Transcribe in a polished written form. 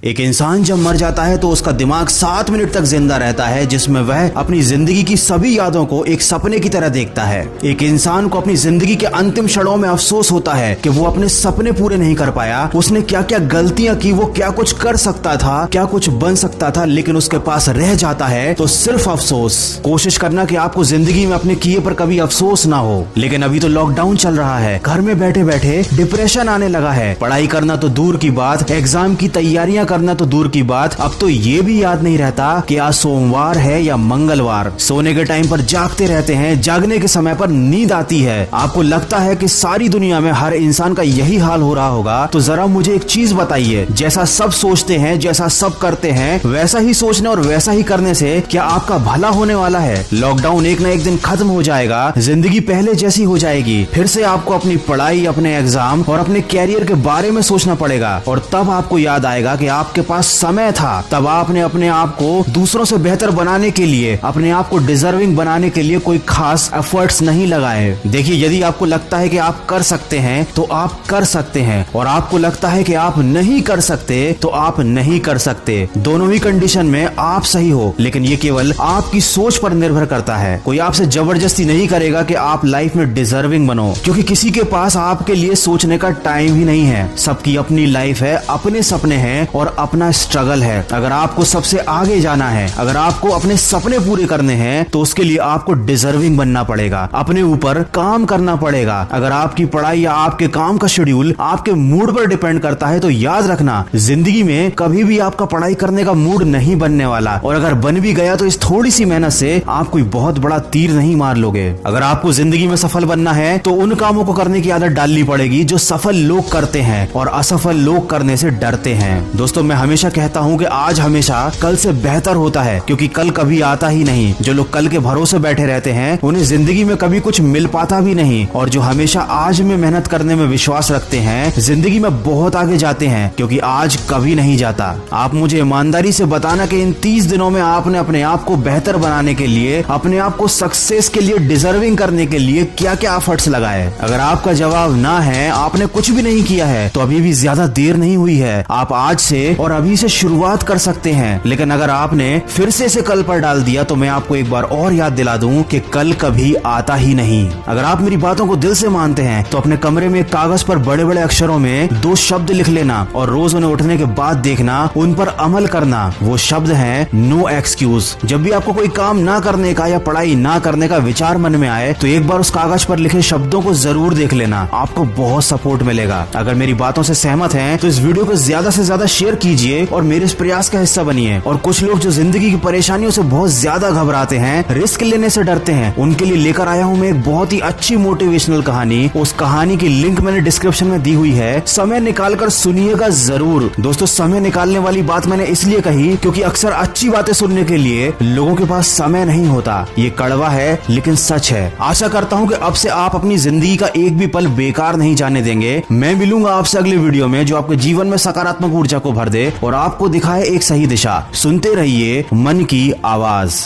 एक इंसान जब मर जाता है तो उसका दिमाग 7 मिनट तक जिंदा रहता है, जिसमें वह अपनी जिंदगी की सभी यादों को एक सपने की तरह देखता है। एक इंसान को अपनी जिंदगी के अंतिम क्षणों में अफसोस होता है कि वो अपने सपने पूरे नहीं कर पाया। उसने क्या क्या गलतियां की, वो क्या कुछ कर सकता था, क्या कुछ बन सकता था, लेकिन उसके पास रह जाता है तो सिर्फ अफसोस। कोशिश करना कि आपको जिंदगी में अपने किए पर कभी अफसोस ना हो। लेकिन अभी तो लॉकडाउन चल रहा है, घर में बैठे बैठे डिप्रेशन आने लगा है। पढ़ाई करना तो दूर की बात, एग्जाम की तैयारियां करना तो दूर की बात, अब तो ये भी याद नहीं रहता कि आज सोमवार है या मंगलवार। सोने के टाइम पर जागते रहते हैं, जागने के समय पर नींद आती है। आपको लगता है कि सारी दुनिया में हर इंसान का यही हाल हो रहा होगा। तो जरा मुझे एक चीज बताइए, जैसा सब सोचते हैं, जैसा सब करते हैं, वैसा ही सोचने और वैसा ही करने से क्या आपका भला होने वाला है? लॉकडाउन एक न एक दिन खत्म हो जाएगा, जिंदगी पहले जैसी हो जाएगी। फिर से आपको अपनी पढ़ाई, अपने एग्जाम और अपने कैरियर के बारे में सोचना पड़ेगा। और तब आपको याद आएगा कि आपके पास समय था। तब आपने अपने आप को दूसरों से बेहतर बनाने के लिए, अपने आप को डिजर्विंग बनाने के लिए कोई खास एफर्ट्स नहीं लगाए। देखिए, यदि आपको लगता है कि आप कर सकते हैं तो आप कर सकते हैं, और आपको लगता है कि आप नहीं कर सकते तो आप नहीं कर सकते। दोनों ही कंडीशन में आप सही हो, लेकिन ये केवल आपकी सोच पर निर्भर करता है। कोई आपसे जबरदस्ती नहीं करेगा कि आप लाइफ में डिजर्विंग बनो, क्योंकि किसी के पास आपके लिए सोचने का टाइम ही नहीं है। सबकी अपनी लाइफ है, अपने सपने हैं और अपना स्ट्रगल है। अगर आपको सबसे आगे जाना है, अगर आपको अपने सपने पूरे करने हैं, तो उसके लिए आपको डिजर्विंग बनना पड़ेगा, अपने ऊपर काम करना पड़ेगा। अगर आपकी पढ़ाई या आपके काम का शेड्यूल आपके मूड पर डिपेंड करता है, तो याद रखना, जिंदगी में कभी भी आपका पढ़ाई करने का मूड नहीं बनने वाला। और अगर बन भी गया तो इस थोड़ी सी मेहनत से आप कोई बहुत बड़ा तीर नहीं मार लोगे। अगर आपको जिंदगी में सफल बनना है तो उन कामों को करने की आदत डालनी पड़ेगी जो सफल लोग करते हैं और असफल लोग करने से डरते हैं। दोस्तों, मैं हमेशा कहता हूँ कि आज हमेशा कल से बेहतर होता है, क्योंकि कल कभी आता ही नहीं। जो लोग कल के भरोसे बैठे रहते हैं उन्हें जिंदगी में कभी कुछ मिल पाता भी नहीं, और जो हमेशा आज में मेहनत करने में विश्वास रखते हैं जिंदगी में बहुत आगे जाते हैं, क्योंकि आज कभी नहीं जाता। आप मुझे ईमानदारी से बताना कि इन 30 दिनों में आपने अपने आप को बेहतर बनाने के लिए, अपने आप को सक्सेस के लिए, डिजर्विंग करने के लिए क्या क्या एफर्ट्स लगाए। अगर आपका जवाब ना है, आपने कुछ भी नहीं किया है, तो अभी भी ज्यादा देर नहीं हुई है। आप आज से और अभी से शुरुआत कर सकते हैं। लेकिन अगर आपने फिर से इसे कल पर डाल दिया तो मैं आपको एक बार और याद दिला दूं कि कल कभी आता ही नहीं। अगर आप मेरी बातों को दिल से मानते हैं तो अपने कमरे में कागज पर बड़े बड़े अक्षरों में 2 शब्द लिख लेना और रोज उन्हें उठने के बाद देखना, उन पर अमल करना। वो शब्द है नो एक्सक्यूज। जब भी आपको कोई काम ना करने का या पढ़ाई ना करने का विचार मन में आए तो एक बार उस कागज पर लिखे शब्दों को जरूर देख लेना, आपको बहुत सपोर्ट मिलेगा। अगर मेरी बातों से सहमत हैं तो इस वीडियो को ज्यादा से ज्यादा शेयर कीजिए और मेरे इस प्रयास का हिस्सा बनिए। और कुछ लोग जो जिंदगी की परेशानियों से बहुत ज्यादा घबराते हैं, रिस्क लेने से डरते हैं, उनके लिए लेकर आया हूँ मैं एक बहुत ही अच्छी मोटिवेशनल कहानी। उस कहानी की लिंक मैंने डिस्क्रिप्शन में दी हुई है, समय निकाल कर सुनिएगा जरूर। दोस्तों, समय निकालने वाली बात मैंने इसलिए कही क्योंकि अक्सर अच्छी बातें सुनने के लिए लोगों के पास समय नहीं होता। ये कड़वा है लेकिन सच है। आशा करता हूँ कि अब से आप अपनी जिंदगी का एक भी पल बेकार नहीं जाने देंगे। मैं मिलूंगा आपसे अगले वीडियो में जो आपके जीवन में सकारात्मक ऊर्जा को भर दे और आपको दिखाए एक सही दिशा। सुनते रहिए मन की आवाज।